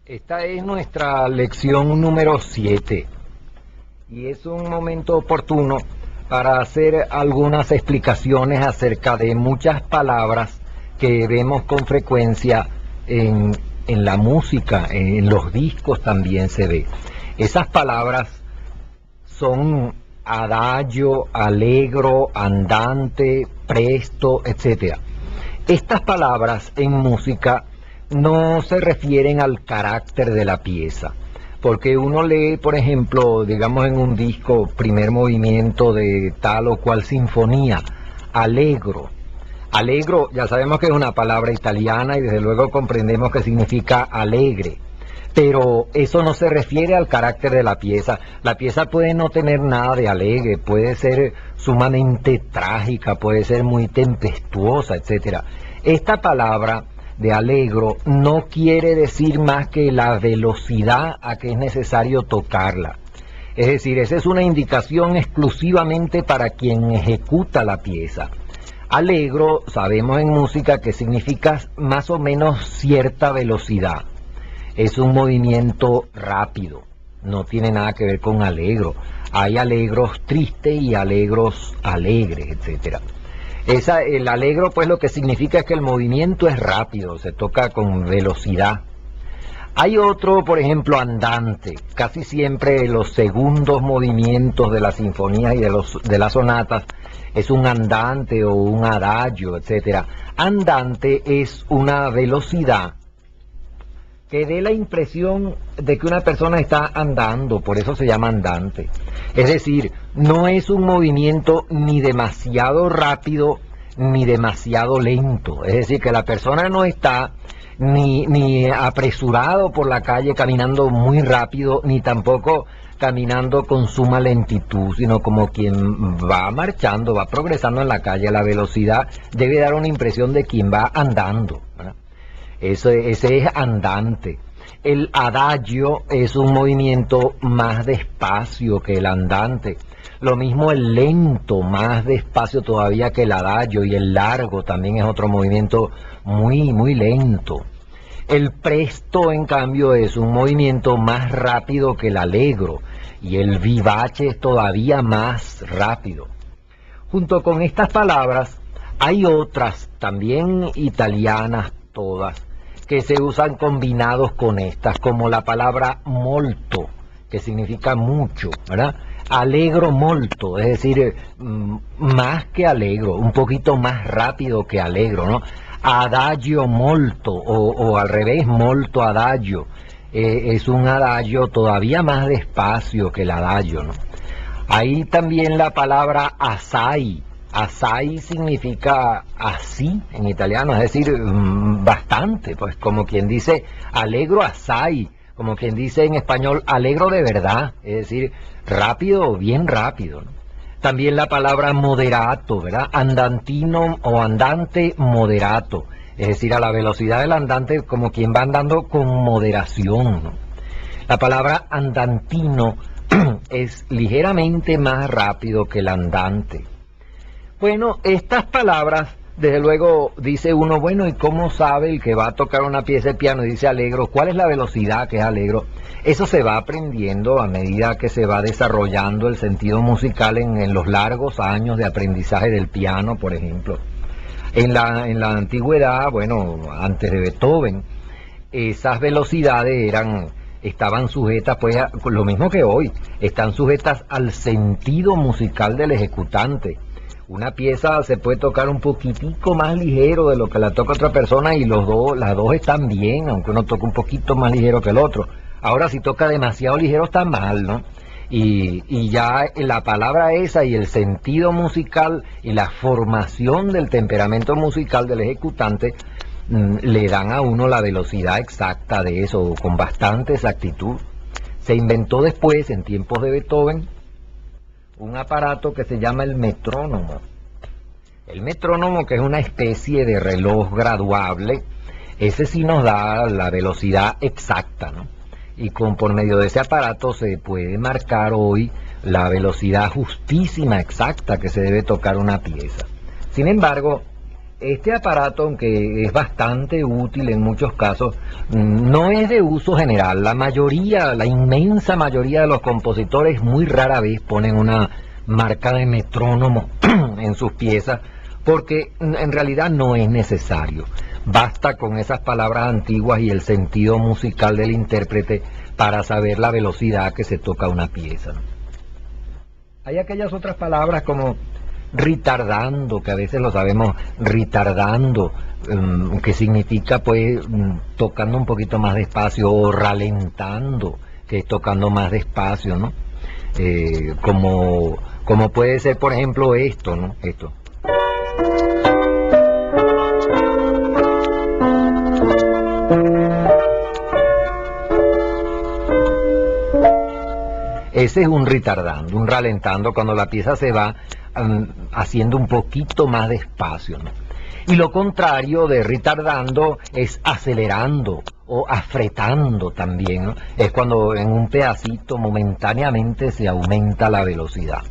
Esta es nuestra lección número 7 y es un momento oportuno para hacer algunas explicaciones acerca de muchas palabras que vemos con frecuencia en la música, en los discos también se ve. Esas palabras son adagio, allegro, andante, presto, etc. Estas palabras en música no se refieren al carácter de la pieza, porque uno lee, por ejemplo, digamos en un disco, primer movimiento de tal o cual sinfonía, allegro. Allegro, ya sabemos que es una palabra italiana y desde luego comprendemos que significa alegre, pero eso no se refiere al carácter de la pieza. La pieza puede no tener nada de alegre, puede ser sumamente trágica, puede ser muy tempestuosa, etc. Esta palabra de allegro no quiere decir más que la velocidad a que es necesario tocarla. Es decir, esa es una indicación exclusivamente para quien ejecuta la pieza. Allegro, sabemos en música que significa más o menos cierta velocidad. Es un movimiento rápido, no tiene nada que ver con alegro. Hay alegros tristes y alegros alegres, etc. El allegro pues lo que significa es que el movimiento es rápido, se toca con velocidad. Hay otro, por ejemplo, andante. Casi siempre los segundos movimientos de las sinfonías y de las sonatas es un andante o un adagio, etc. Andante es una velocidad que dé la impresión de que una persona está andando, por eso se llama andante. Es decir, no es un movimiento ni demasiado rápido ni demasiado lento. Es decir, que la persona no está ni apresurado por la calle caminando muy rápido, ni tampoco caminando con suma lentitud, sino como quien va marchando, va progresando en la calle. La velocidad debe dar una impresión de quien va andando, ¿verdad? Ese es andante. El adagio es un movimiento más despacio que el andante. Lo mismo el lento, más despacio todavía que el adagio, y el largo también es otro movimiento muy lento. El presto, en cambio, es un movimiento más rápido que el allegro, y el vivace es todavía más rápido. Junto con estas palabras, hay otras, también italianas todas, que se usan combinados con estas, como la palabra molto, que significa mucho, ¿verdad? Allegro molto, es decir, más que allegro, un poquito más rápido que allegro, ¿no? Adagio molto, o al revés, molto adagio, es un adagio todavía más despacio que el adagio, ¿no? Hay también la palabra assai. Assai significa así en italiano, es decir, bastante, pues como quien dice allegro assai, como quien dice en español alegro de verdad, es decir, rápido, bien rápido, ¿no? También la palabra moderato, ¿verdad? Andantino o andante moderato, es decir, a la velocidad del andante como quien va andando con moderación, ¿no? La palabra andantino es ligeramente más rápido que el andante. Bueno, estas palabras, desde luego, dice uno, bueno, ¿y cómo sabe el que va a tocar una pieza de piano y dice allegro? ¿Cuál es la velocidad que es allegro? Eso se va aprendiendo a medida que se va desarrollando el sentido musical en los largos años de aprendizaje del piano, por ejemplo. En la antigüedad, bueno, antes de Beethoven, esas velocidades estaban sujetas, pues, lo mismo que hoy, están sujetas al sentido musical del ejecutante. Una pieza se puede tocar un poquitico más ligero de lo que la toca otra persona y las dos están bien, aunque uno toca un poquito más ligero que el otro. Ahora si toca demasiado ligero está mal, ¿no? Y ya la palabra esa y el sentido musical y la formación del temperamento musical del ejecutante le dan a uno la velocidad exacta de eso, con bastante exactitud. Se inventó después, en tiempos de Beethoven, un aparato que se llama el metrónomo. El metrónomo, que es una especie de reloj graduable, ese sí nos da la velocidad exacta, ¿no? Y por medio de ese aparato se puede marcar hoy la velocidad justísima, exacta que se debe tocar una pieza. Sin embargo, Este aparato, aunque es bastante útil en muchos casos, no es de uso general. La mayoría, la inmensa mayoría de los compositores muy rara vez ponen una marca de metrónomo en sus piezas, porque en realidad no es necesario. Basta con esas palabras antiguas y el sentido musical del intérprete para saber la velocidad que se toca una pieza. Hay aquellas otras palabras como retardando, que a veces lo sabemos, retardando, que significa pues tocando un poquito más despacio, o ralentando, que es tocando más despacio, ¿no? Como puede ser, por ejemplo, esto, ¿no? Esto. Ese es un retardando, un ralentando, cuando la pieza se va haciendo un poquito más despacio, ¿no? Y lo contrario de retardando es acelerando o afretando también, ¿no? Es cuando en un pedacito momentáneamente se aumenta la velocidad.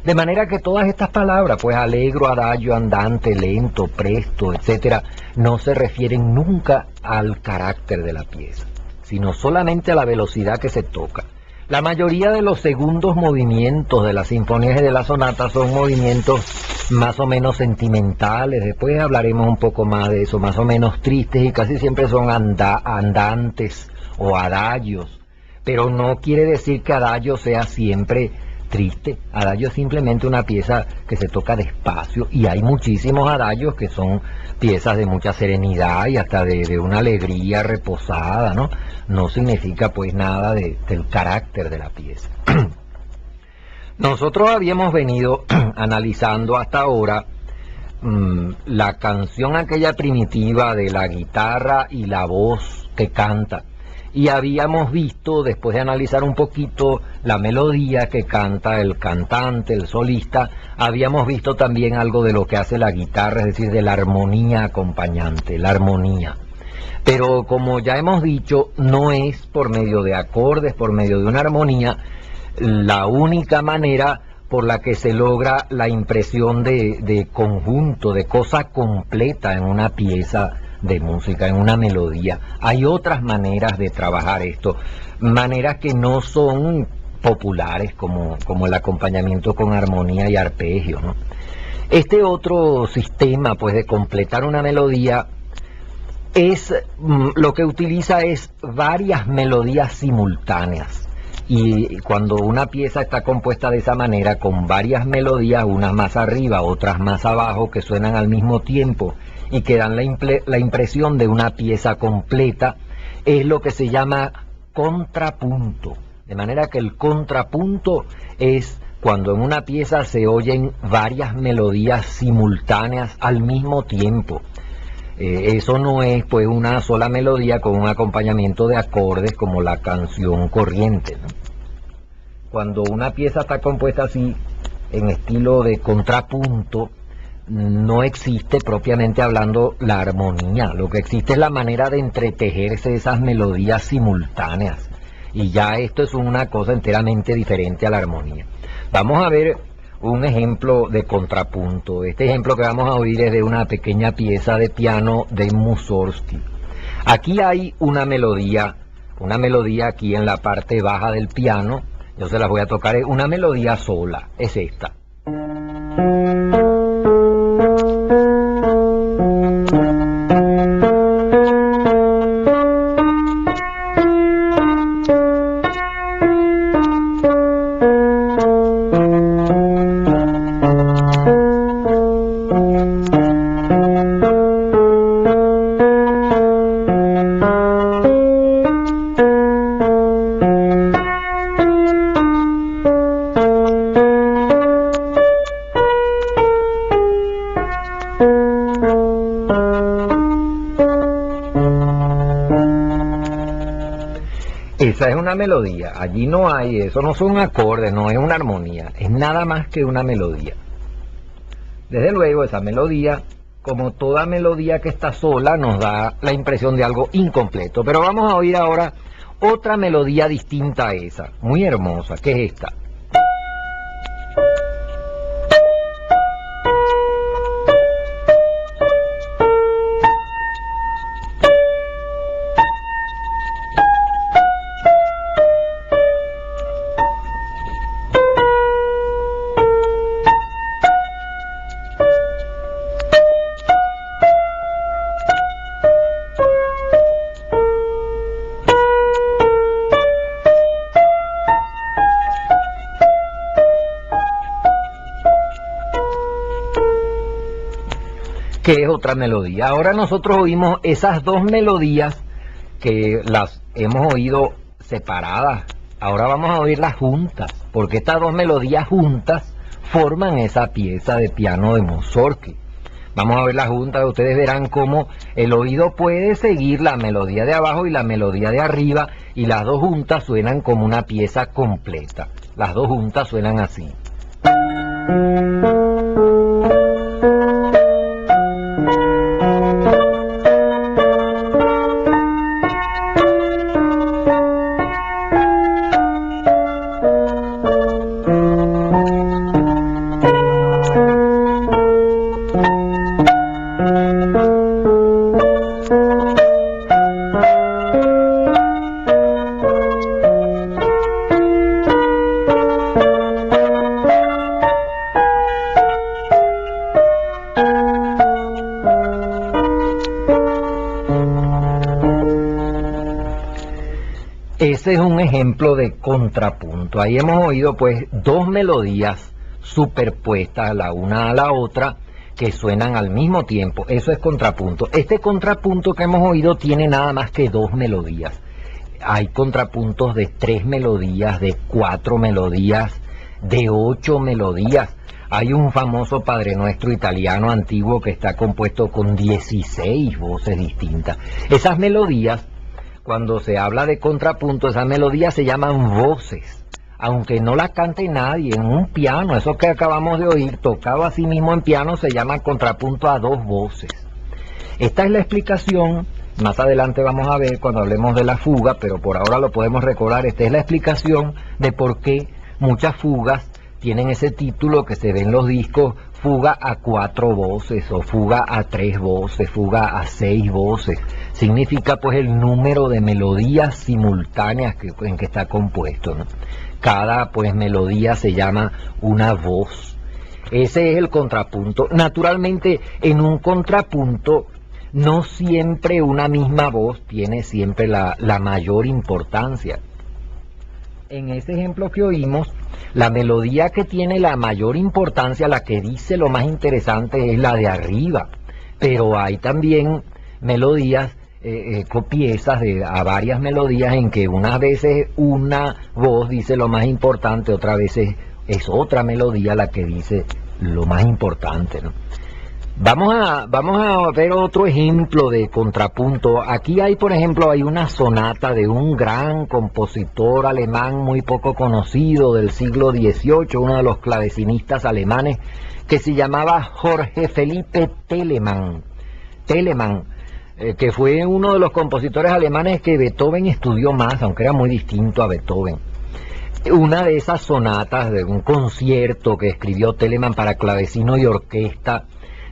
De manera que todas estas palabras, pues allegro, adagio, andante, lento, presto, etcétera, no se refieren nunca al carácter de la pieza, sino solamente a la velocidad que se toca. La mayoría de los segundos movimientos de las sinfonías y de las sonatas son movimientos más o menos sentimentales, después hablaremos un poco más de eso, más o menos tristes, y casi siempre son andantes o adagios, pero no quiere decir que adagio sea siempre triste. Adagio es simplemente una pieza que se toca despacio, y hay muchísimos adagios que son piezas de mucha serenidad y hasta de una alegría reposada, ¿no? No significa pues nada del carácter de la pieza. Nosotros habíamos venido analizando hasta ahora la canción aquella primitiva de la guitarra y la voz que canta, y habíamos visto, después de analizar un poquito la melodía que canta el cantante, el solista, habíamos visto también algo de lo que hace la guitarra, es decir, de la armonía acompañante, la armonía. Pero como ya hemos dicho, no es por medio de acordes, por medio de una armonía, la única manera por la que se logra la impresión de conjunto, de cosa completa en una pieza de música, en una melodía. Hay otras maneras de trabajar esto, maneras que no son populares como el acompañamiento con armonía y arpegio, ¿no? Este otro sistema pues de completar una melodía es lo que utiliza es varias melodías simultáneas, y cuando una pieza está compuesta de esa manera, con varias melodías, unas más arriba, otras más abajo, que suenan al mismo tiempo y que dan la impresión de una pieza completa, es lo que se llama contrapunto. De manera que el contrapunto es cuando en una pieza se oyen varias melodías simultáneas al mismo tiempo. Eso no es pues una sola melodía con un acompañamiento de acordes como la canción corriente, ¿no? Cuando una pieza está compuesta así, en estilo de contrapunto, no existe propiamente hablando la armonía, lo que existe es la manera de entretejerse esas melodías simultáneas, y ya esto es una cosa enteramente diferente a la armonía. Vamos a ver un ejemplo de contrapunto. Este ejemplo que vamos a oír es de una pequeña pieza de piano de Mussorgsky. Aquí hay una melodía aquí en la parte baja del piano. Yo se las voy a tocar, es una melodía sola, es esta. Esa es una melodía, allí no hay, eso no son acordes, no es una armonía, es nada más que una melodía. Desde luego esa melodía, como toda melodía que está sola, nos da la impresión de algo incompleto, pero vamos a oír ahora otra melodía distinta a esa, muy hermosa, que es esta. ¿Qué es otra melodía? Ahora nosotros oímos esas dos melodías que las hemos oído separadas. Ahora vamos a oírlas juntas, porque estas dos melodías juntas forman esa pieza de piano de Mussorgsky. Vamos a verlas juntas, ustedes verán cómo el oído puede seguir la melodía de abajo y la melodía de arriba, y las dos juntas suenan como una pieza completa. Las dos juntas suenan así. Ese es un ejemplo de contrapunto. Ahí hemos oído pues dos melodías superpuestas la una a la otra que suenan al mismo tiempo. Eso es contrapunto. Este contrapunto que hemos oído tiene nada más que dos melodías. Hay contrapuntos de 3 melodías, de 4 melodías, de 8 melodías. Hay un famoso Padre Nuestro italiano antiguo que está compuesto con 16 voces distintas. Esas melodías, cuando se habla de contrapunto, esas melodías se llaman voces, aunque no las cante nadie, en un piano. Eso que acabamos de oír, tocado así mismo en piano, se llama contrapunto a dos voces. Esta es la explicación, más adelante vamos a ver cuando hablemos de la fuga, pero por ahora lo podemos recordar. Esta es la explicación de por qué muchas fugas tienen ese título que se ve en los discos: fuga a 4 voces, o fuga a 3 voces, fuga a 6 voces. Significa pues el número de melodías simultáneas en que está compuesto, ¿no? Cada pues melodía se llama una voz. Ese es el contrapunto. Naturalmente, en un contrapunto no siempre una misma voz tiene siempre la mayor importancia. En ese ejemplo que oímos, la melodía que tiene la mayor importancia, la que dice lo más interesante, es la de arriba. Pero hay también melodías, piezas a varias melodías en que unas veces una voz dice lo más importante, otras veces es otra melodía la que dice lo más importante, ¿no? Vamos a ver otro ejemplo de contrapunto. Aquí hay, por ejemplo, hay una sonata de un gran compositor alemán muy poco conocido del siglo XVIII, uno de los clavecinistas alemanes, que se llamaba Jorge Felipe Telemann. Telemann, que fue uno de los compositores alemanes que Beethoven estudió más, aunque era muy distinto a Beethoven. Una de esas sonatas de un concierto que escribió Telemann para clavecino y orquesta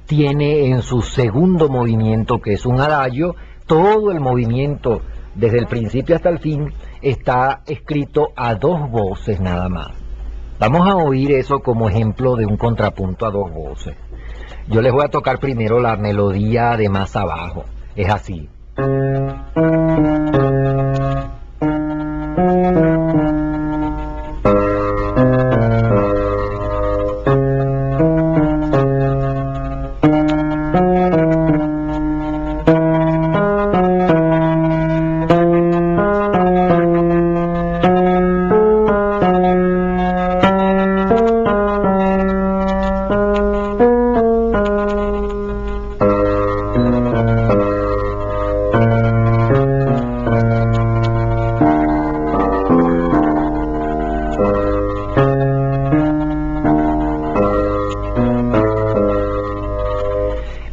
tiene en su segundo movimiento, que es un adagio, todo el movimiento desde el principio hasta el fin está escrito a 2 voces nada más. Vamos a oír eso como ejemplo de un contrapunto a 2 voces. Yo les voy a tocar primero la melodía de más abajo. Es así.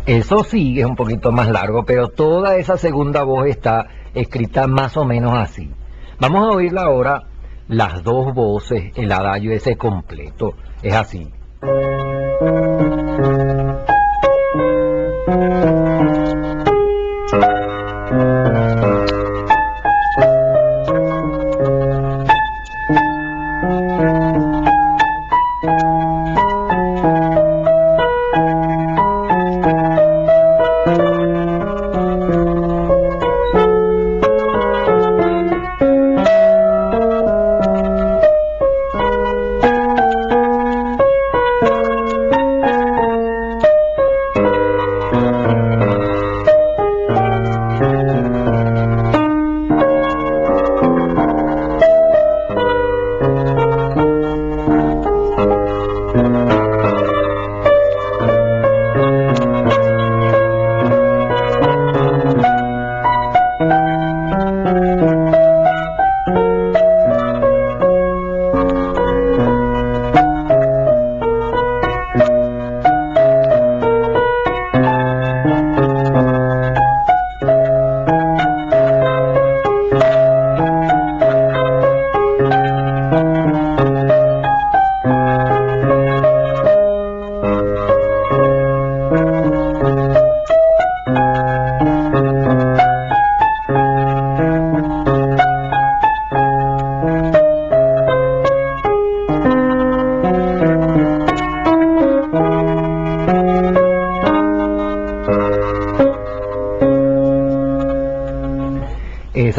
Eso sí, es un poquito más largo, pero toda esa segunda voz está escrita más o menos así. Vamos a oírla ahora, las 2 voces, el adagio ese completo. Es así.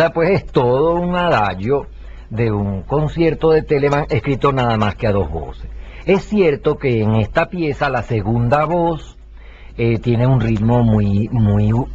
pieza pues es todo un adagio de un concierto de Telemann escrito nada más que a dos voces. Es cierto que en esta pieza la segunda voz tiene un ritmo muy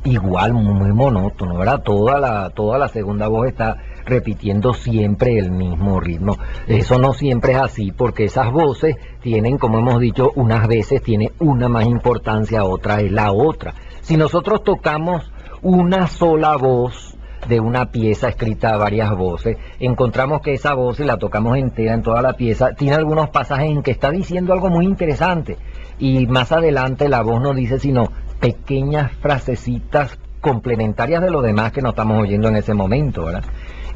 igual, muy monótono, ¿verdad? Toda la segunda voz está repitiendo siempre el mismo ritmo. Eso no siempre es así, porque esas voces tienen, como hemos dicho, unas veces tiene una más importancia, otra es la otra. Si nosotros tocamos una sola voz de una pieza escrita a varias voces, encontramos que esa voz, si la tocamos entera en toda la pieza, tiene algunos pasajes en que está diciendo algo muy interesante, y más adelante la voz no dice sino pequeñas frasecitas complementarias de lo demás que no estamos oyendo en ese momento, ¿verdad?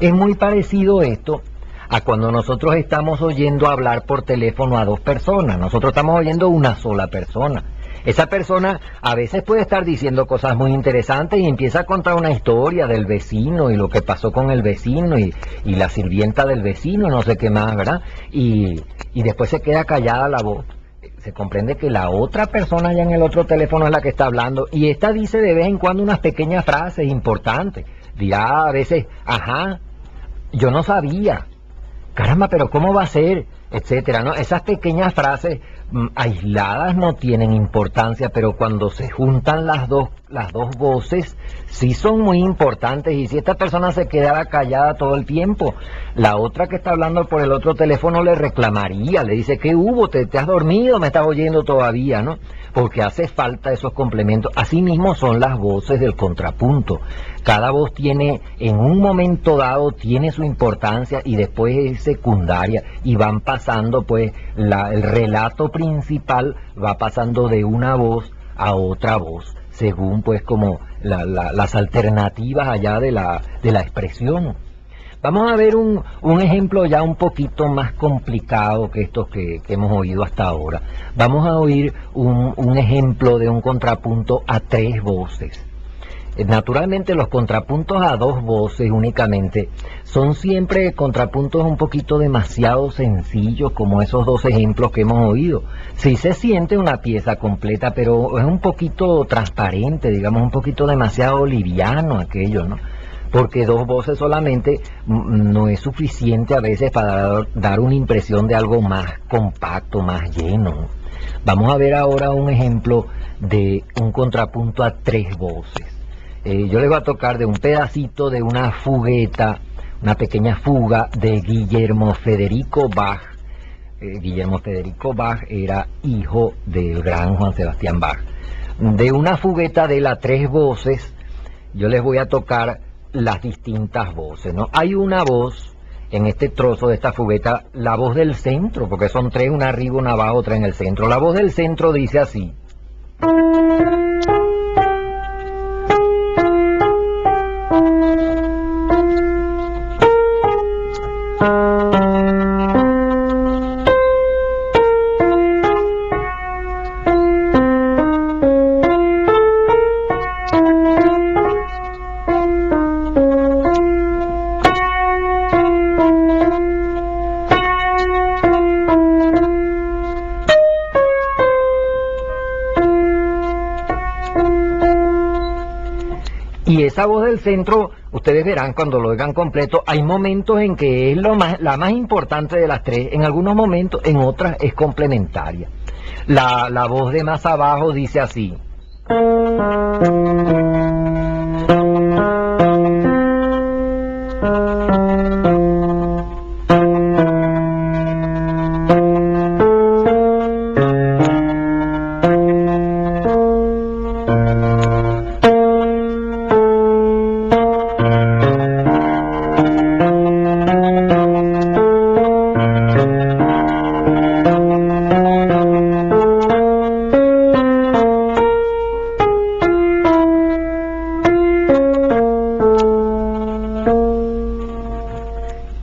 Es muy parecido esto a cuando nosotros estamos oyendo hablar por teléfono a dos personas. Nosotros estamos oyendo una sola persona. Esa persona a veces puede estar diciendo cosas muy interesantes y empieza a contar una historia del vecino y lo que pasó con el vecino y la sirvienta del vecino, no sé qué más, ¿verdad? Y después se queda callada la voz. Se comprende que la otra persona ya en el otro teléfono es la que está hablando, y esta dice de vez en cuando unas pequeñas frases importantes. Dirá a veces, ajá, yo no sabía, caramba, pero ¿cómo va a ser? Etcétera, ¿no? Esas pequeñas frases aisladas no tienen importancia, pero cuando se juntan las dos voces, sí son muy importantes. Y si esta persona se quedara callada todo el tiempo, la otra que está hablando por el otro teléfono le reclamaría, le dice, ¿qué hubo? ¿Te has dormido? ¿Me estás oyendo todavía? ¿No? Porque hace falta esos complementos. Asimismo son las voces del contrapunto. Cada voz tiene, en un momento dado, tiene su importancia y después es secundaria, y van pasando, pues, el relato principal va pasando de una voz a otra voz, según, pues, como las alternativas allá de la expresión. Vamos a ver un ejemplo ya un poquito más complicado que estos que hemos oído hasta ahora. Vamos a oír un ejemplo de un contrapunto a tres voces. Naturalmente los contrapuntos a dos voces únicamente son siempre contrapuntos un poquito demasiado sencillos, como esos dos ejemplos que hemos oído. Sí se siente una pieza completa, pero es un poquito transparente, digamos, un poquito demasiado liviano aquello, ¿no? Porque dos voces solamente no es suficiente a veces para dar una impresión de algo más compacto, más lleno. Vamos a ver ahora un ejemplo de un contrapunto a tres voces. Yo les voy a tocar de un pedacito de una fugueta, una pequeña fuga de Guillermo Federico Bach. Guillermo Federico Bach era hijo del gran Juan Sebastián Bach. De una fugueta de las tres voces, yo les voy a tocar las distintas voces, ¿no? Hay una voz en este trozo de esta fugueta, la voz del centro, porque son tres, una arriba, una abajo, otra en el centro. La voz del centro dice así. Y esa voz del centro, ustedes verán cuando lo oigan completo, hay momentos en que es la más importante de las tres, en algunos momentos, en otras es complementaria. La voz de más abajo dice así.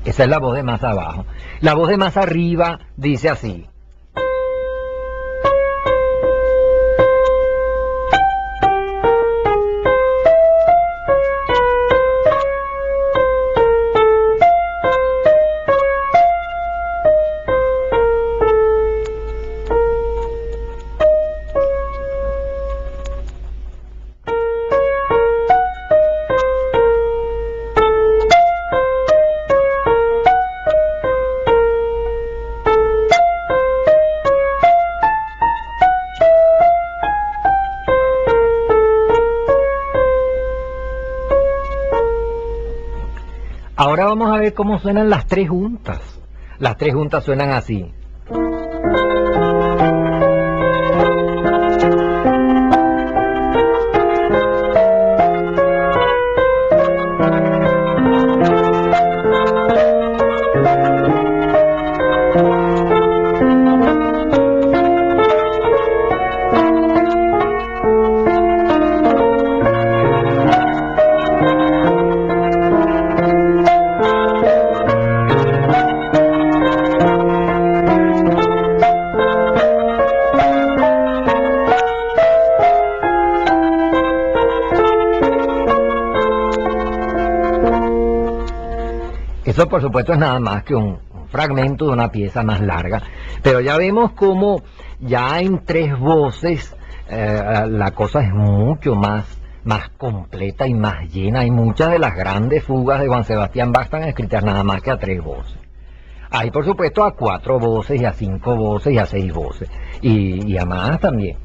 Esa es la voz de más abajo. La voz de más arriba dice así. Ahora vamos a ver cómo suenan las tres juntas. Las tres juntas suenan así. Eso por supuesto es nada más que un fragmento de una pieza más larga, pero ya vemos cómo ya en tres voces la cosa es mucho más completa y más llena, y muchas de las grandes fugas de Juan Sebastián Bach están escritas nada más que a tres voces. Hay por supuesto a cuatro voces y a cinco voces y a seis voces, y a más también.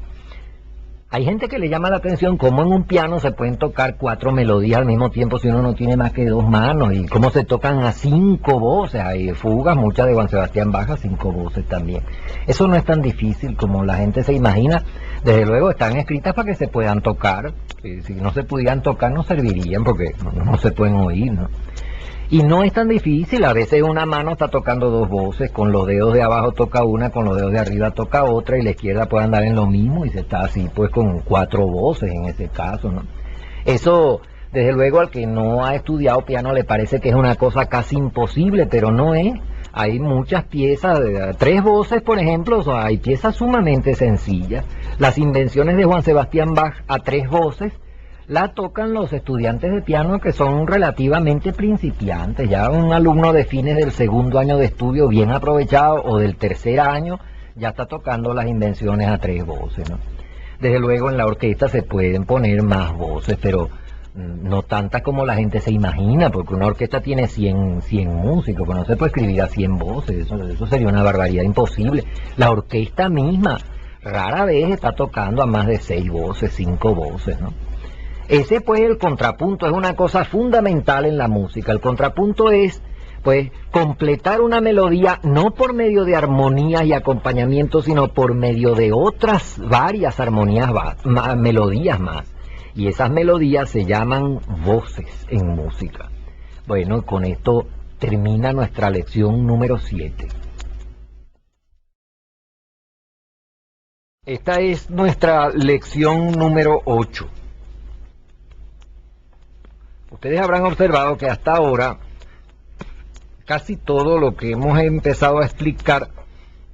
Hay gente que le llama la atención cómo en un piano se pueden tocar cuatro melodías al mismo tiempo si uno no tiene más que dos manos, y cómo se tocan a cinco voces. Hay fugas, muchas de Juan Sebastián Bach, a cinco voces también. Eso no es tan difícil como la gente se imagina. Desde luego están escritas para que se puedan tocar. Si no se pudieran tocar no servirían porque no se pueden oír, ¿no? Y no es tan difícil. A veces una mano está tocando dos voces, con los dedos de abajo toca una, con los dedos de arriba toca otra, y la izquierda puede andar en lo mismo, y se está así pues con cuatro voces en ese caso, ¿no? Eso, desde luego, al que no ha estudiado piano le parece que es una cosa casi imposible, pero no es. Hay muchas piezas, tres voces por ejemplo, o sea, hay piezas sumamente sencillas. Las invenciones de Juan Sebastián Bach a tres voces la tocan los estudiantes de piano que son relativamente principiantes. Ya un alumno de fines del segundo año de estudio bien aprovechado, o del tercer año, ya está tocando las invenciones a tres voces, ¿no? Desde luego en la orquesta se pueden poner más voces, pero no tantas como la gente se imagina, porque una orquesta tiene 100 músicos, pues no se puede escribir a 100 voces, eso sería una barbaridad imposible. La orquesta misma rara vez está tocando a más de 6 voces, 5 voces, ¿no? Ese pues el contrapunto es una cosa fundamental en la música. El contrapunto es pues completar una melodía no por medio de armonías y acompañamiento, sino por medio de otras varias armonías, melodías más. Y esas melodías se llaman voces en música. Bueno, con esto termina nuestra lección número 7. Esta es nuestra lección número 8. Ustedes habrán observado que hasta ahora casi todo lo que hemos empezado a explicar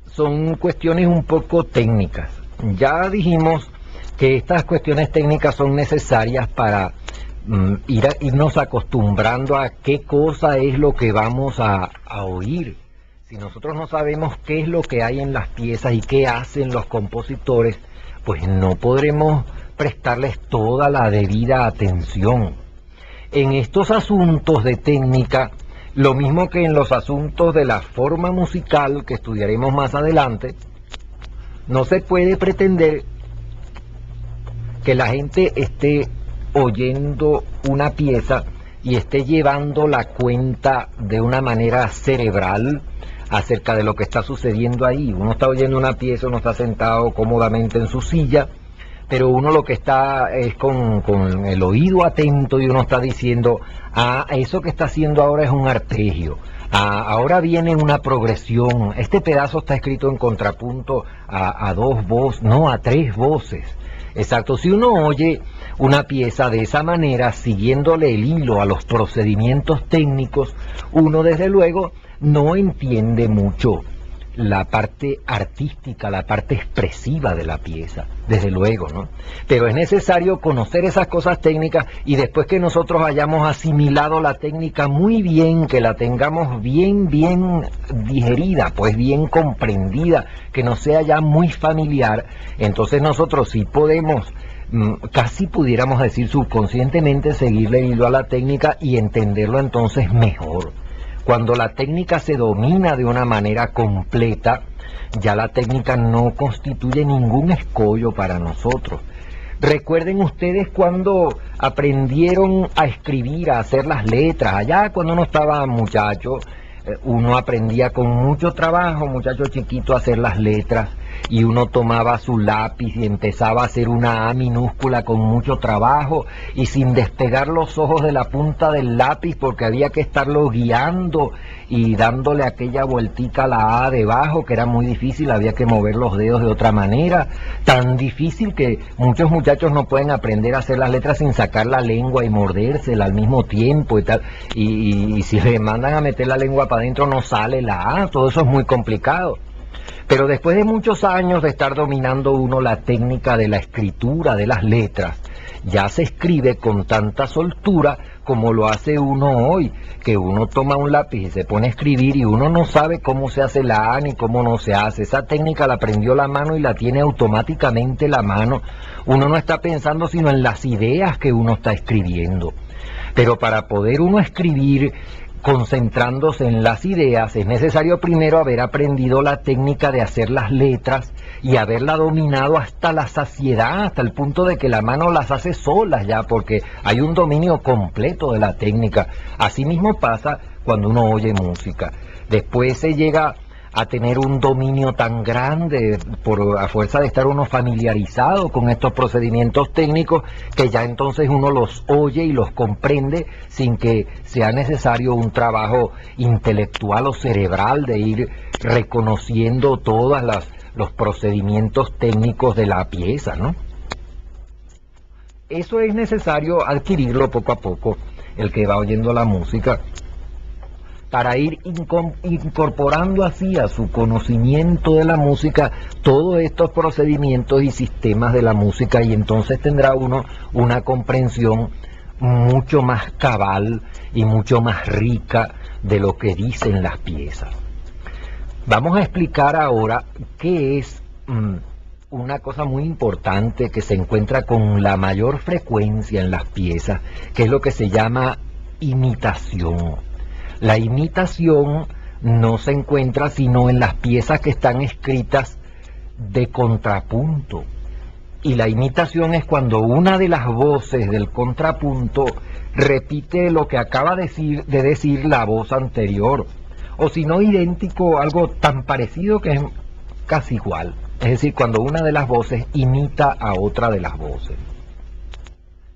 son cuestiones un poco técnicas. Ya dijimos que estas cuestiones técnicas son necesarias para irnos acostumbrando a qué cosa es lo que vamos a oír. Si nosotros no sabemos qué es lo que hay en las piezas y qué hacen los compositores, pues no podremos prestarles toda la debida atención. En estos asuntos de técnica, lo mismo que en los asuntos de la forma musical que estudiaremos más adelante, no se puede pretender que la gente esté oyendo una pieza y esté llevando la cuenta de una manera cerebral acerca de lo que está sucediendo ahí. Uno está oyendo una pieza, uno está sentado cómodamente en su silla, pero uno lo que está es con el oído atento, y uno está diciendo, eso que está haciendo ahora es un arpegio, ahora viene una progresión, este pedazo está escrito en contrapunto a dos voces, no, a tres voces. Exacto, si uno oye una pieza de esa manera, siguiéndole el hilo a los procedimientos técnicos, uno desde luego no entiende mucho la parte artística, la parte expresiva de la pieza, desde luego, ¿no? Pero es necesario conocer esas cosas técnicas, y después que nosotros hayamos asimilado la técnica muy bien, que la tengamos bien digerida, pues bien comprendida, que no sea ya muy familiar, entonces nosotros sí podemos, casi pudiéramos decir subconscientemente, seguirle el hilo a la técnica y entenderlo entonces mejor. Cuando la técnica se domina de una manera completa, ya la técnica no constituye ningún escollo para nosotros. Recuerden ustedes cuando aprendieron a escribir, a hacer las letras, allá cuando uno estaba muchacho, uno aprendía con mucho trabajo, muchacho chiquito, a hacer las letras, y uno tomaba su lápiz y empezaba a hacer una A minúscula con mucho trabajo y sin despegar los ojos de la punta del lápiz porque había que estarlo guiando y dándole aquella vueltica a la A debajo, que era muy difícil, había que mover los dedos de otra manera, tan difícil que muchos muchachos no pueden aprender a hacer las letras sin sacar la lengua y mordérsela al mismo tiempo y tal, y si le mandan a meter la lengua para adentro no sale la A, todo eso es muy complicado. Pero después de muchos años de estar dominando uno la técnica de la escritura de las letras, ya se escribe con tanta soltura como lo hace uno hoy, que uno toma un lápiz y se pone a escribir y uno no sabe cómo se hace la A ni cómo no se hace. Esa técnica la aprendió la mano y la tiene automáticamente la mano. Uno no está pensando sino en las ideas que uno está escribiendo. Pero para poder uno escribir concentrándose en las ideas, es necesario primero haber aprendido la técnica de hacer las letras y haberla dominado hasta la saciedad, hasta el punto de que la mano las hace solas ya, porque hay un dominio completo de la técnica. Asimismo pasa cuando uno oye música. Después se llega a tener un dominio tan grande a fuerza de estar uno familiarizado con estos procedimientos técnicos, que ya entonces uno los oye y los comprende sin que sea necesario un trabajo intelectual o cerebral de ir reconociendo todos los procedimientos técnicos de la pieza, ¿no? Eso es necesario adquirirlo poco a poco, el que va oyendo la música, para ir incorporando así a su conocimiento de la música todos estos procedimientos y sistemas de la música, y entonces tendrá uno una comprensión mucho más cabal y mucho más rica de lo que dicen las piezas. Vamos a explicar ahora qué es una cosa muy importante que se encuentra con la mayor frecuencia en las piezas, que es lo que se llama imitación. La imitación no se encuentra sino en las piezas que están escritas de contrapunto. Y la imitación es cuando una de las voces del contrapunto repite lo que acaba de decir la voz anterior. O si no idéntico, algo tan parecido que es casi igual. Es decir, cuando una de las voces imita a otra de las voces.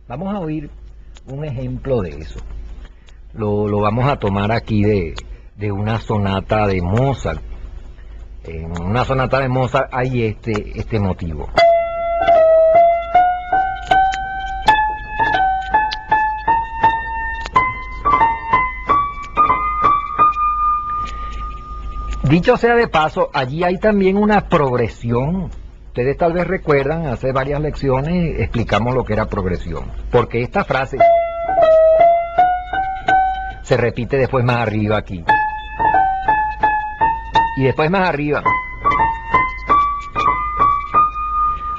Vamos a oír un ejemplo de eso. Lo vamos a tomar aquí de una sonata de Mozart. En una sonata de Mozart hay este motivo. Dicho sea de paso, allí hay también una progresión. Ustedes tal vez recuerdan, hace varias lecciones explicamos lo que era progresión. Porque esta frase se repite después más arriba aquí. Y después más arriba.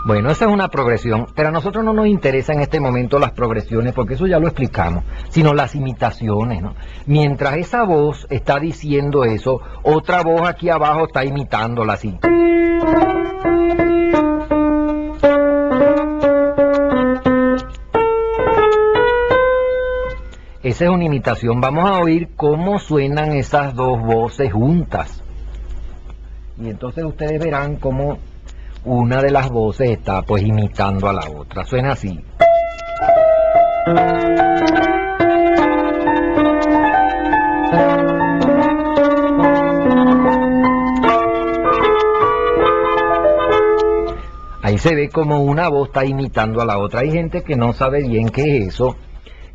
Bueno, esa es una progresión, pero a nosotros no nos interesa en este momento las progresiones, porque eso ya lo explicamos, sino las imitaciones, ¿no? Mientras esa voz está diciendo eso, otra voz aquí abajo está imitándola así. Esa es una imitación. Vamos a oír cómo suenan esas dos voces juntas. Y entonces ustedes verán cómo una de las voces está pues imitando a la otra. Suena así. Ahí se ve como una voz está imitando a la otra. Hay gente que no sabe bien qué es eso,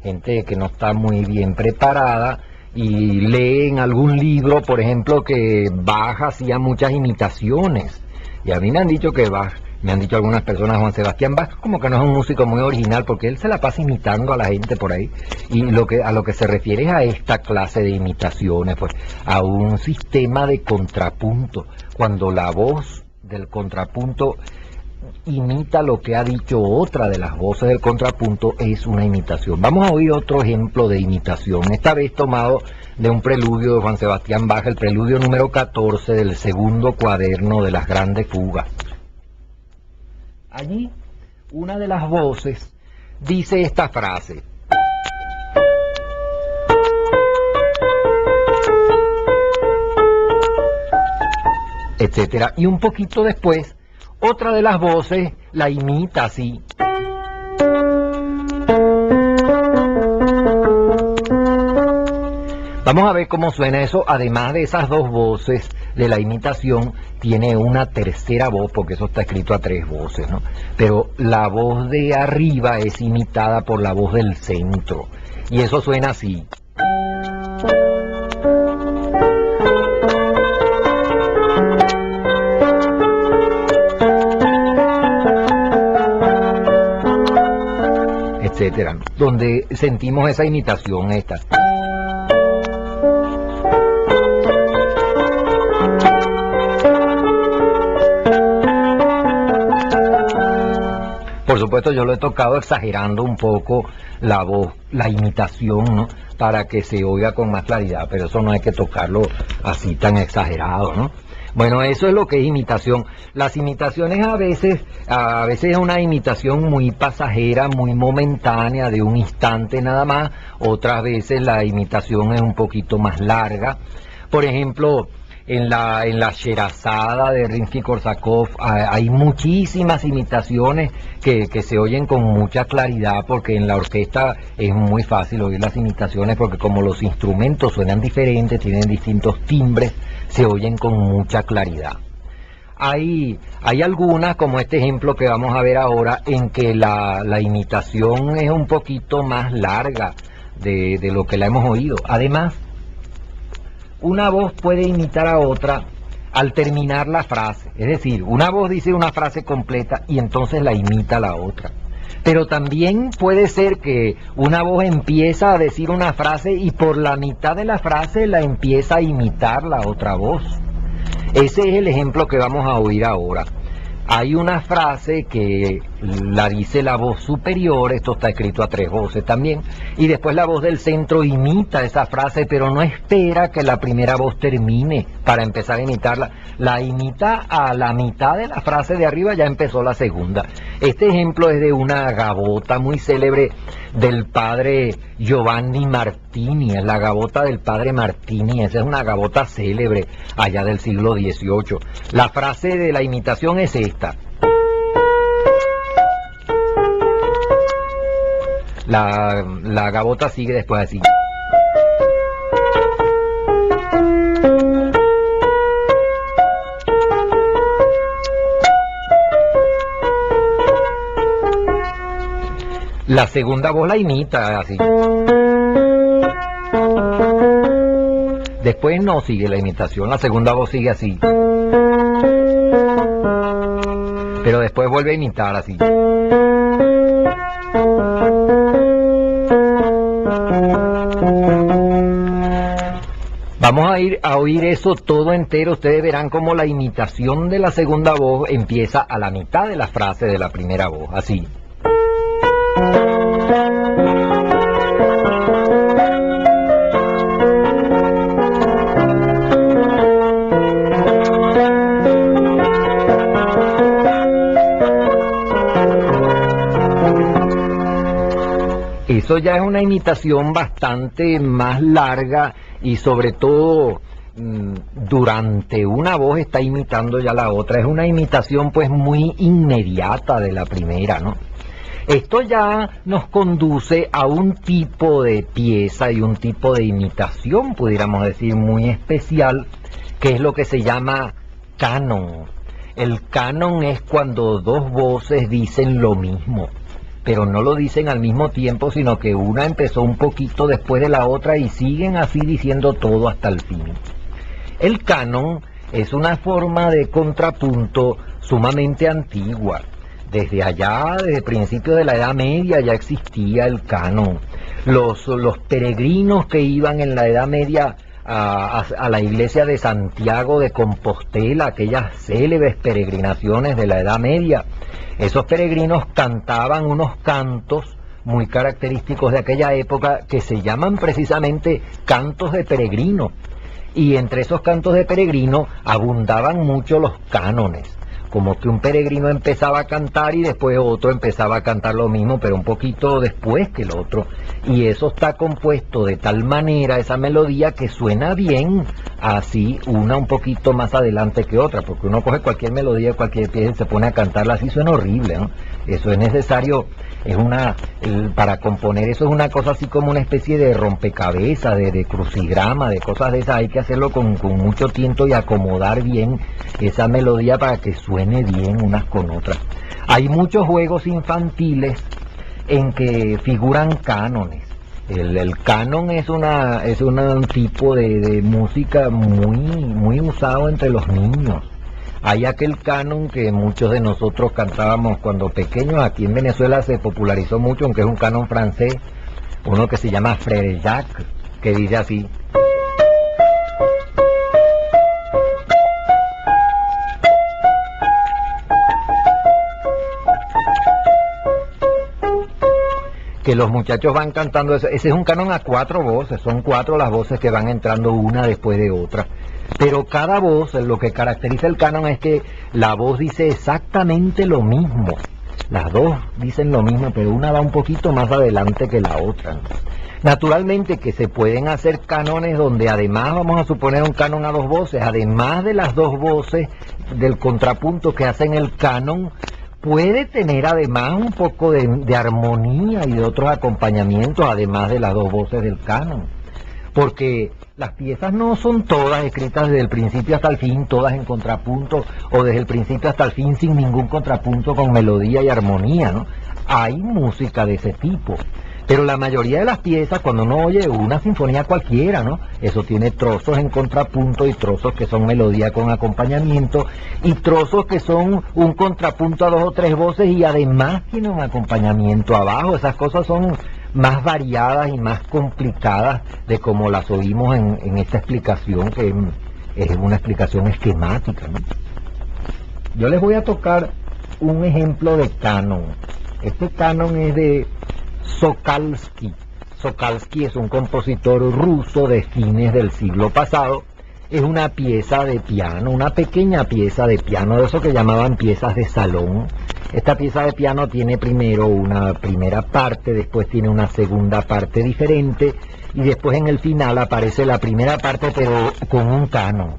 gente que no está muy bien preparada y lee en algún libro, por ejemplo, que Bach hacía muchas imitaciones. Y a mí me han dicho que Bach, me han dicho algunas personas, Juan Sebastián Bach como que no es un músico muy original porque él se la pasa imitando a la gente por ahí. Y a lo que se refiere es a esta clase de imitaciones, pues a un sistema de contrapunto. Cuando la voz del contrapunto imita lo que ha dicho otra de las voces del contrapunto, es una imitación. Vamos a oír otro ejemplo de imitación, esta vez tomado de un preludio de Juan Sebastián Bach, el preludio número 14 del segundo cuaderno de las grandes fugas. Allí una de las voces dice esta frase. Etcétera. Y un poquito después, otra de las voces la imita así. Vamos a ver cómo suena eso. Además de esas dos voces de la imitación, tiene una tercera voz, porque eso está escrito a tres voces, ¿no? Pero la voz de arriba es imitada por la voz del centro. Y eso suena así. Etcétera, donde sentimos esa imitación esta. Por supuesto, yo lo he tocado exagerando un poco la voz, la imitación, ¿no? Para que se oiga con más claridad, pero eso no hay que tocarlo así tan exagerado, ¿no? Bueno, eso es lo que es imitación. Las imitaciones a veces es una imitación muy pasajera, muy momentánea, de un instante nada más. Otras veces la imitación es un poquito más larga. Por ejemplo, en la Sherazada de Rimsky-Korsakov hay muchísimas imitaciones que se oyen con mucha claridad, porque en la orquesta es muy fácil oír las imitaciones, porque como los instrumentos suenan diferentes, tienen distintos timbres, se oyen con mucha claridad. Hay algunas, como este ejemplo que vamos a ver ahora, en que la imitación es un poquito más larga de lo que la hemos oído. Además, una voz puede imitar a otra al terminar la frase. Es decir, una voz dice una frase completa y entonces la imita la otra. Pero también puede ser que una voz empieza a decir una frase y por la mitad de la frase la empieza a imitar la otra voz. Ese es el ejemplo que vamos a oír ahora. Hay una frase que la dice la voz superior, esto está escrito a tres voces también, y después la voz del centro imita esa frase, pero no espera que la primera voz termine para empezar a imitarla. La imita a la mitad de la frase de arriba, ya empezó la segunda. Este ejemplo es de una gavota muy célebre del padre Giovanni Martini, es la gavota del padre Martini. Esa es una gavota célebre allá del siglo XVIII. La frase de la imitación es esta. La gavota sigue después así. La segunda voz la imita así. Después no sigue la imitación, la segunda voz sigue así. Pero después vuelve a imitar así. Vamos a oír eso todo entero. Ustedes verán cómo la imitación de la segunda voz empieza a la mitad de la frase de la primera voz, así. Eso ya es una imitación bastante más larga y sobre todo durante una voz está imitando ya la otra. Es una imitación pues muy inmediata de la primera, ¿no? Esto ya nos conduce a un tipo de pieza y un tipo de imitación, pudiéramos decir, muy especial, que es lo que se llama canon. El canon es cuando dos voces dicen lo mismo, pero no lo dicen al mismo tiempo, sino que una empezó un poquito después de la otra y siguen así diciendo todo hasta el fin. El canon es una forma de contrapunto sumamente antigua. Desde allá, desde principios de la Edad Media ya existía el canon. Los peregrinos que iban en la Edad Media a la iglesia de Santiago de Compostela, aquellas célebres peregrinaciones de la Edad Media, esos peregrinos cantaban unos cantos muy característicos de aquella época que se llaman precisamente cantos de peregrino. Y entre esos cantos de peregrino abundaban mucho los cánones. como que un peregrino empezaba a cantar y después otro empezaba a cantar lo mismo, pero un poquito después que el otro. Y eso está compuesto de tal manera, esa melodía, que suena bien así, una un poquito más adelante que otra, porque uno coge cualquier melodía, cualquier pieza y se pone a cantarla así, suena horrible, ¿no? Eso es necesario, para componer eso es una cosa así como una especie de rompecabezas, de crucigrama, de cosas de esas. Hay que hacerlo con mucho tiento y acomodar bien esa melodía para que suene bien unas con otras. Hay muchos juegos infantiles en que figuran cánones. El canon es un tipo de música muy usado entre los niños. Hay aquel canon que muchos de nosotros cantábamos cuando pequeños. Aquí en Venezuela se popularizó mucho, aunque es un canon francés, uno que se llama Frère Jacques, que dice así: que los muchachos van cantando eso. Ese es un canon a 4 voces, son 4 las voces que van entrando una después de otra. Pero cada voz, lo que caracteriza el canon es que la voz dice exactamente lo mismo. Las dos dicen lo mismo, pero una va un poquito más adelante que la otra, ¿no? Naturalmente que se pueden hacer cánones donde además, vamos a suponer un canon a 2 voces, además de las 2 voces del contrapunto que hacen el canon, puede tener además un poco de armonía y de otros acompañamientos, además de las 2 voces del canon. Porque las piezas no son todas escritas desde el principio hasta el fin, todas en contrapunto, o desde el principio hasta el fin sin ningún contrapunto, con melodía y armonía, ¿no? Hay música de ese tipo. Pero la mayoría de las piezas, cuando uno oye una sinfonía cualquiera, ¿no? Eso tiene trozos en contrapunto y trozos que son melodía con acompañamiento y trozos que son un contrapunto a 2 o 3 voces y además tiene un acompañamiento abajo. Esas cosas son más variadas y más complicadas de como las oímos en esta explicación, que es una explicación esquemática, ¿no? Yo les voy a tocar un ejemplo de canon. Este canon es de Sokalsky. Sokalsky es un compositor ruso de fines del siglo pasado. Es una pieza de piano, una pequeña pieza de piano, de eso que llamaban piezas de salón. Esta pieza de piano tiene primero una primera parte, después tiene una segunda parte diferente, y después en el final aparece la primera parte pero con un canon.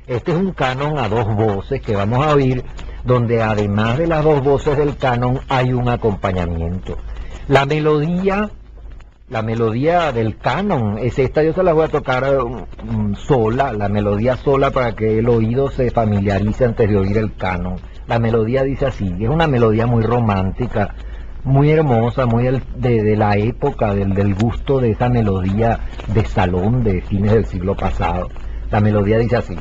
Este es un canon a 2 voces que vamos a oír, donde además de las 2 voces del canon hay un acompañamiento. La melodía del canon es esta. Yo se la voy a tocar sola, la melodía sola, para que el oído se familiarice antes de oír el canon. La melodía dice así, es una melodía muy romántica, muy hermosa, muy de la época, del gusto de esa melodía de salón de fines del siglo pasado. La melodía dice así.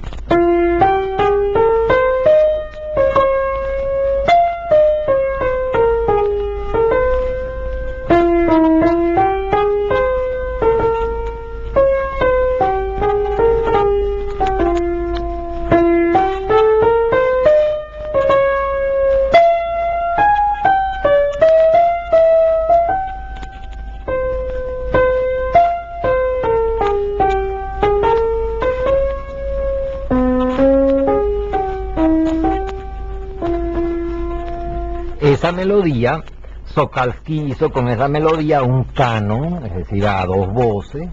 Esa melodía, Sokalsky hizo con esa melodía un canon, es decir, a 2 voces,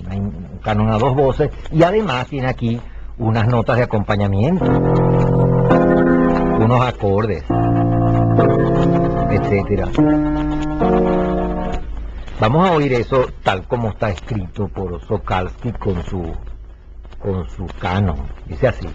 un canon a 2 voces, y además tiene aquí unas notas de acompañamiento, unos acordes, etcétera. Vamos a oír eso tal como está escrito por Sokalsky con su canon. Dice así.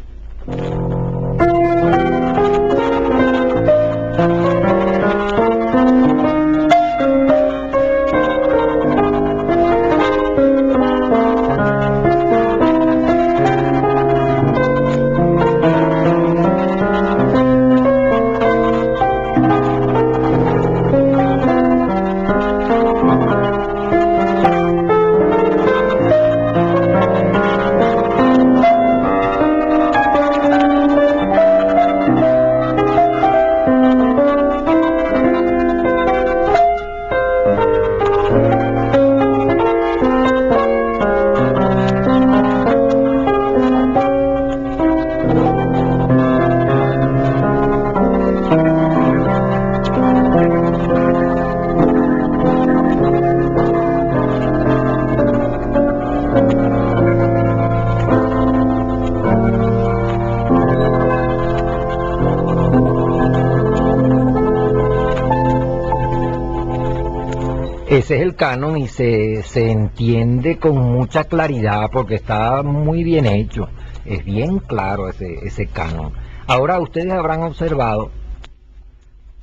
Ese es el canon y se entiende con mucha claridad porque está muy bien hecho. Es bien claro ese canon. Ahora ustedes habrán observado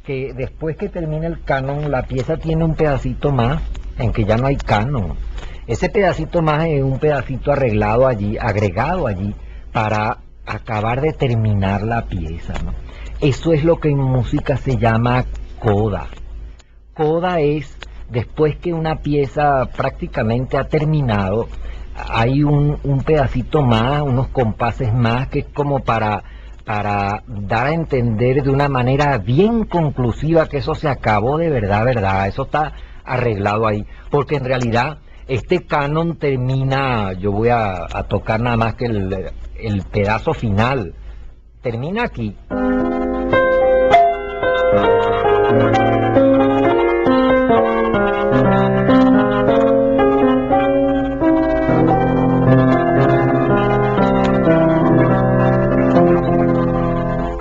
que después que termina el canon, la pieza tiene un pedacito más en que ya no hay canon. Ese pedacito más es un pedacito arreglado allí, agregado allí, para acabar de terminar la pieza, ¿no? Eso es lo que en música se llama coda. Coda es después que una pieza prácticamente ha terminado, hay un pedacito más, unos compases más, que es como para dar a entender de una manera bien conclusiva que eso se acabó de verdad, verdad, eso está arreglado ahí, porque en realidad este canon termina, yo voy a tocar nada más que el pedazo final, termina aquí.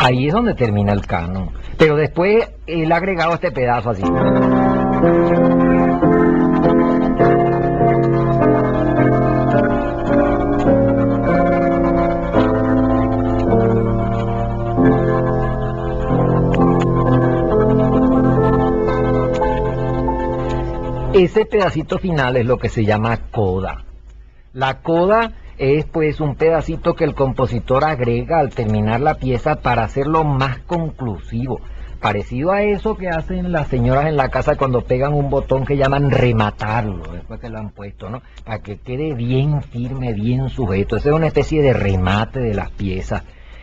Ahí es donde termina el canon. Pero después él ha agregado este pedazo así. Ese pedacito final es lo que se llama coda. La coda es pues un pedacito que el compositor agrega al terminar la pieza para hacerlo más conclusivo, parecido a eso que hacen las señoras en la casa cuando pegan un botón que llaman rematarlo, después que lo han puesto, ¿no? Para que quede bien firme, bien sujeto. Esa es una especie de remate de las piezas.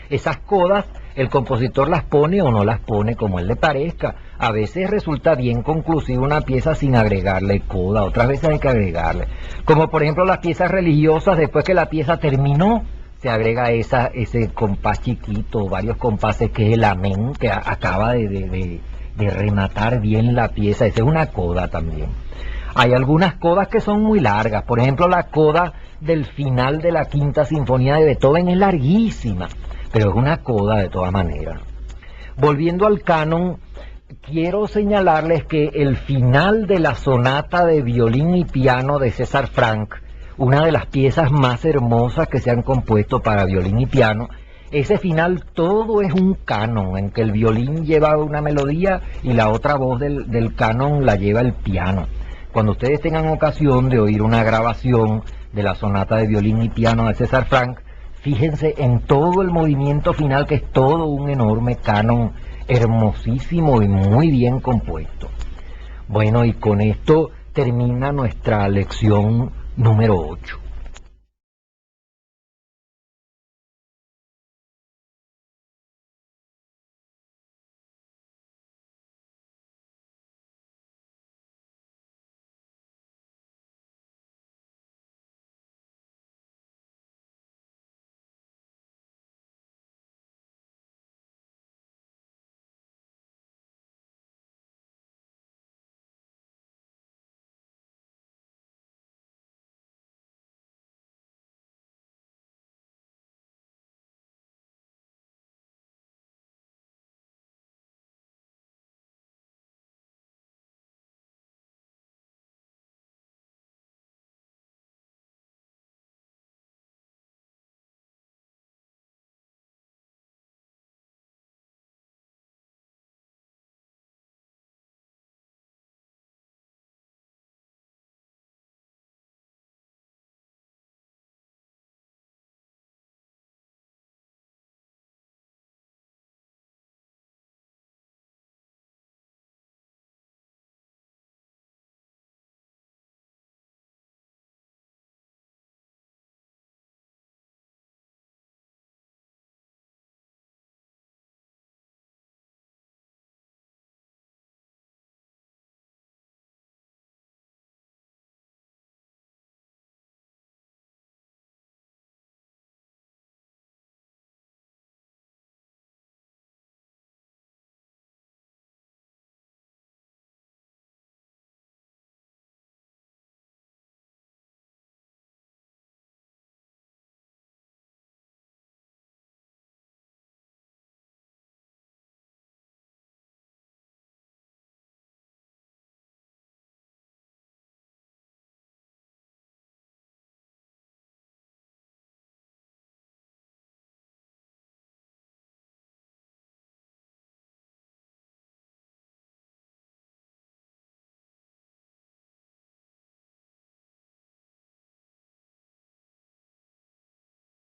Esas codas el compositor las pone o no las pone como él le parezca. A veces resulta bien conclusiva una pieza sin agregarle coda, otras veces hay que agregarle. Como por ejemplo las piezas religiosas, después que la pieza terminó, se agrega ese compás chiquito, varios compases, que es el amén, que acaba de rematar bien la pieza. Esa es una coda también. Hay algunas codas que son muy largas, por ejemplo la coda del final de la Quinta Sinfonía de Beethoven es larguísima, pero es una coda de todas maneras. Volviendo al canon, quiero señalarles que el final de la sonata de violín y piano de César Franck, una de las piezas más hermosas que se han compuesto para violín y piano, ese final todo es un canon, en que el violín lleva una melodía y la otra voz del canon la lleva el piano. Cuando ustedes tengan ocasión de oír una grabación de la sonata de violín y piano de César Franck, fíjense en todo el movimiento final, que es todo un enorme canon hermosísimo y muy bien compuesto. Bueno, y con esto termina nuestra lección número 8.